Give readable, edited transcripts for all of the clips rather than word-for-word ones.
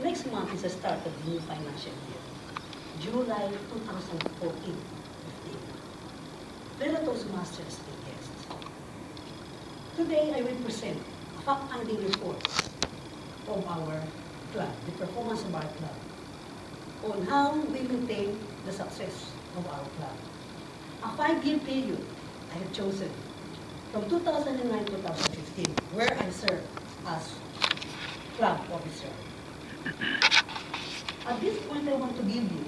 Next month is the start of the new financial year, July 2014-15. Let us masters be guests. Today I will present a fact-finding report of our club, the performance of our club, on how we maintain the success of our club. A 5-year period I have chosen from 2009 to 2015, where I served as club officer. At this point, I want to give you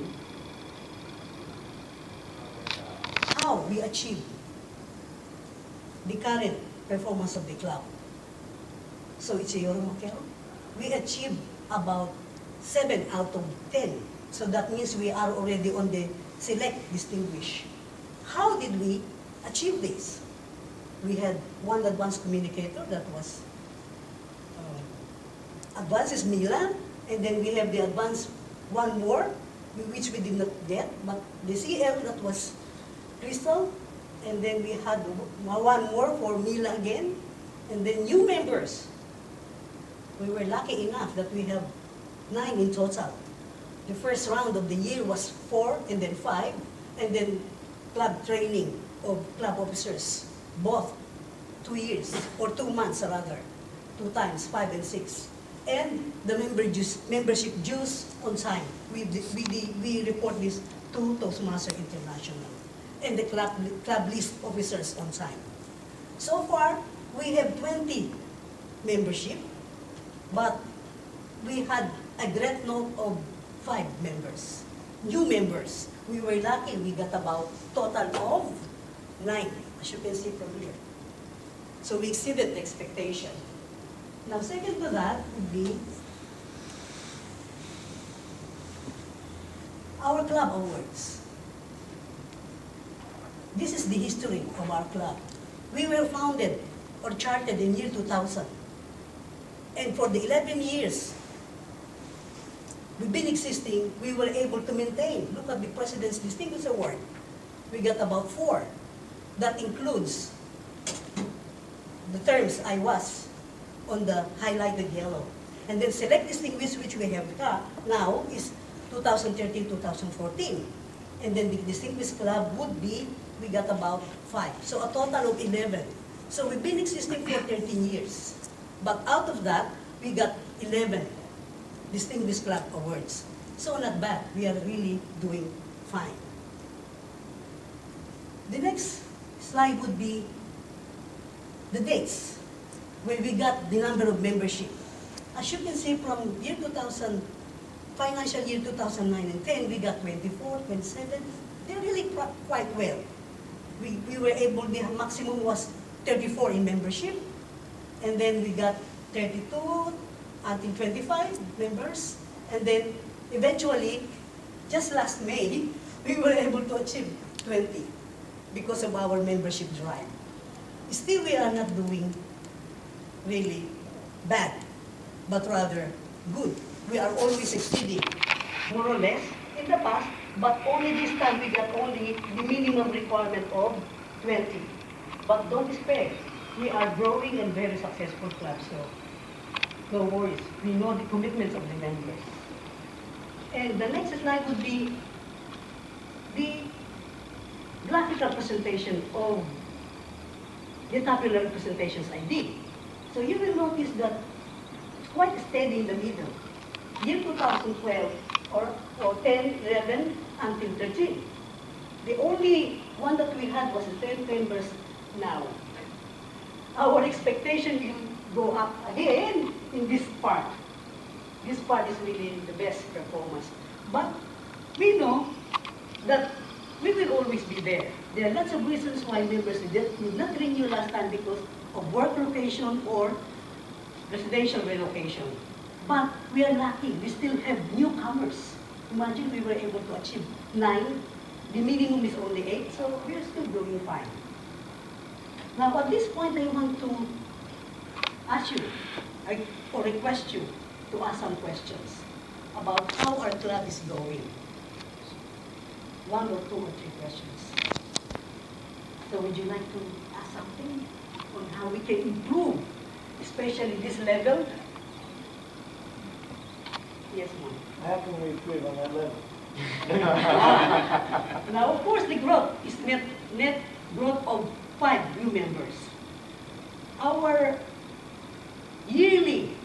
how we achieved the current performance of the club. So it's a Euromakel. We achieved about 7 out of 10. So that means we are already on the select distinguished. How did we achieve this? We had one advanced communicator that was advanced is Milan, and then we have the advanced one more, which we did not get, but the CL that was Crystal, and then we had one more for Mila again, and then new members. We were lucky enough that we have 9 in total. The first round of the year was 4 and then 5, and then club training of club officers, both 2 years, or 2 months rather, 2 times, 5 and 6. And the membership dues on time. We report this to Toastmaster International. And the club list officers on time. So far, we have 20 membership, but we had a great note of 5 members. New members. We were lucky, we got about total of 9, as you can see from here. So we exceeded the expectation. Now, second to that would be our club awards. This is the history of our club. We were founded or chartered in year 2000. And for the 11 years we've been existing, we were able to maintain. Look at the President's Distinguished Award. We got about 4. That includes the terms I was on the highlighted yellow. And then select distinguished, which we have now, is 2013-2014. And then the distinguished club would be, we got about 5. So a total of 11. So we've been existing for 13 years. But out of that, we got 11 distinguished club awards. So not bad. We are really doing fine. The next slide would be the dates where we got the number of membership. As you can see from year 2000, financial year 2009 and 10, we got 24, 27. They're really quite well. We were able, the maximum was 34 in membership, and then we got 32 until 25 members, and then eventually, just last May, we were able to achieve 20 because of our membership drive. Still, we are not doing really bad, but rather good. We are always exceeding, more or less, in the past, but only this time we got only the minimum requirement of 20. But don't despair. We are growing and very successful club, so no worries. We know the commitments of the members. And the next slide would be the graphical presentation of the tabular representations I did. So you will notice that it's quite steady in the middle. Year 2012, or 10, 11, until 13. The only one that we had was the 10 members now. Our expectation will go up again in this part. This part is really the best performance. But we know that we will always be there. There are lots of reasons why members did not renew last time because of work location or residential relocation. But we are lucky. We still have newcomers. Imagine we were able to achieve 9. The minimum is only 8, so we are still doing fine. Now, at this point, I want to ask you, or request you, to ask some questions about how our club is going. 1 or 2 or 3 questions. So would you like to ask something on how we can improve, especially this level? Yes, ma'am. How can we improve on that level? Now, of course, the growth is net growth of 5 new members. Our yearly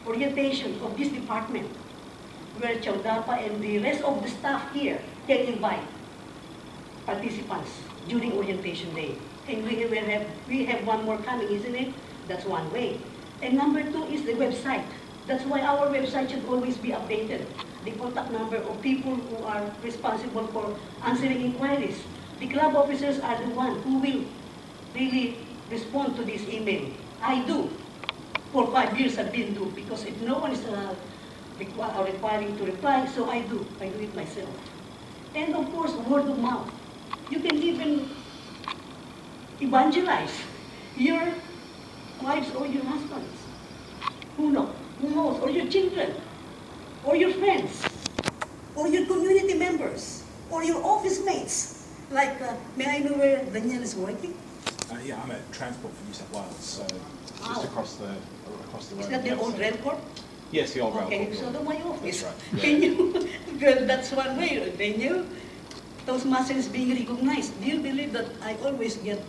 orientation of this department, where Chaudapa and the rest of the staff here can invite participants during orientation day. And we have one more coming, isn't it? That's one way. And number 2 is the website. That's why our website should always be updated. The contact number of people who are responsible for answering inquiries. The club officers are the one who will really respond to this email. I do. For 5 years I've been do, because if no one is requiring to reply, so I do. I do it myself. And of course, word of mouth. You can even evangelize your wives or your husbands. Who knows? Or your children, or your friends, or your community members, or your office mates. Like, may I know where Daniel is working? Yeah, I'm at Transport for New South Wales, so Wow. just across the road. Is that the old rail corp? Yes, the old rail. Okay, so my office. That's right. Can you, well, that's one way. Daniel, Toastmasters is being recognized. Do you believe that I always get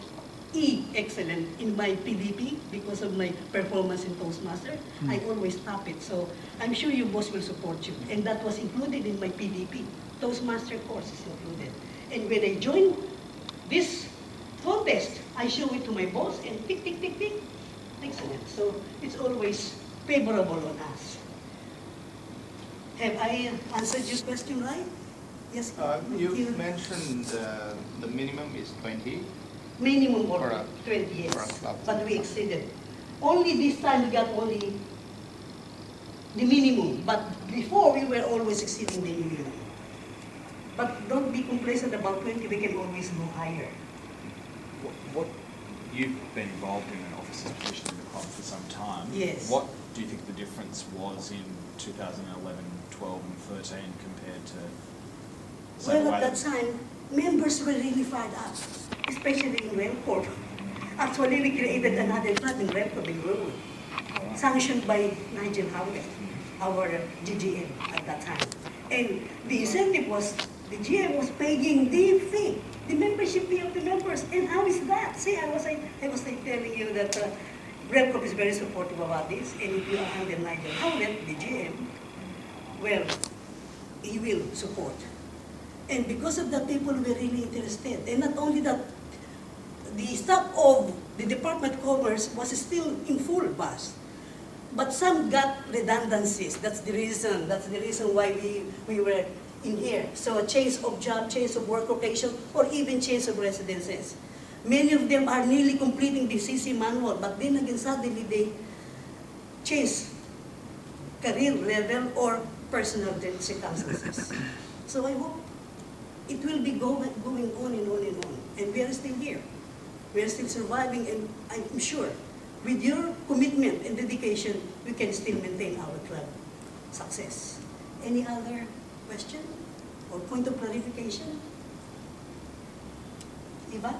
excellent in my PDP because of my performance in Toastmaster? I always top it. So I'm sure your boss will support you. And that was included in my PDP. Toastmaster course is included. And when I joined this contest, I show it to my boss and tick, tick, tick, tick. Excellent. So it's always favorable on us. Have I answered your question right? Yes. You mentioned the minimum is 20. Minimum For of a- 20 years, for a club. but we exceeded. Only this time we got only the minimum, but before we were always exceeding the minimum. But don't be complacent about 20, we can always go higher. You've been involved in an officer's position in the club for some time. Yes. What do you think the difference was in 2011, 12 and 13 compared to, say, Well, the at way that time, members were really fired up, especially in Railcorp. Actually, we created another club in Railcorp in Greenwood, sanctioned by Nigel Howell, our GGM at that time. And the incentive was, the GM was paying the fee, the membership fee of the members. And how is that? See, I was telling you that Railcorp is very supportive about this. And if you are under Nigel Howell, the GM, well, he will support. And because of that, people were really interested. And not only that, the staff of the Department of Commerce was still in full bus. But some got redundancies. That's the reason why we were in here. So a change of job, change of work location, or even change of residences. Many of them are nearly completing the CC manual, but then again, suddenly they change career level or personal circumstances. So I hope it will be going on and on and on. And we are still here. We are still surviving, and I'm sure with your commitment and dedication, we can still maintain our club success. Any other question or point of clarification? Eva?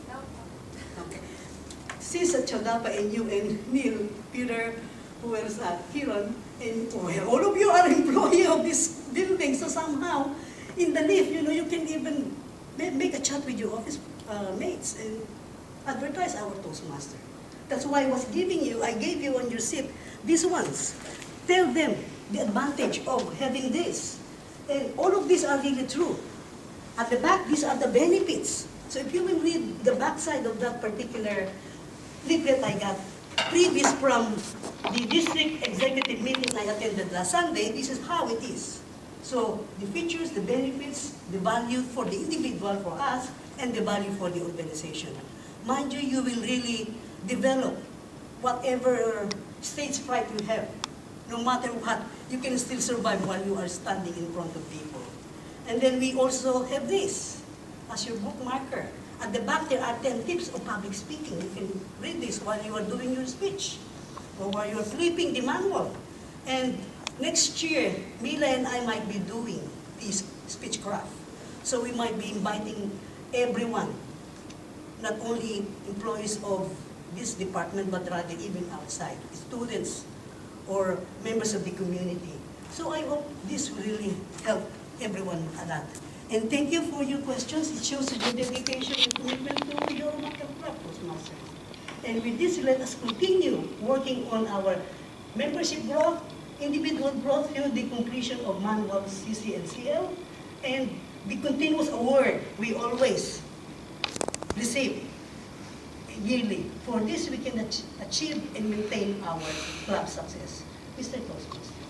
No. Okay. Since Chodapa and you and Neil, Peter, who else, Kiran, and all of you are employee of this building, so somehow, in the lift, you can even make a chat with your office mates and advertise our Toastmaster. That's why I gave you on your seat these ones. Tell them the advantage of having this. And all of these are really true. At the back, these are the benefits. So if you will read the back side of that particular leaflet I got, previous from the district executive meeting I attended last Sunday, this is how it is. So the features, the benefits, the value for the individual, for us, and the value for the organization. Mind you, you will really develop whatever stage fright you have. No matter what, you can still survive while you are standing in front of people. And then we also have this as your bookmarker. At the back, there are 10 tips of public speaking. You can read this while you are doing your speech or while you are flipping the manual. And next year, Mila and I might be doing this speechcraft. So we might be inviting everyone, not only employees of this department, but rather even outside, students or members of the community. So I hope this will really help everyone a lot. And thank you for your questions. It shows your dedication and commitment to your local club, Toastmasters. And with this, let us continue working on our membership growth, individual growth through the completion of manual CC and CL, and the continuous award we always receive yearly. For this, we can achieve and maintain our club success. Mr. Toastmaster.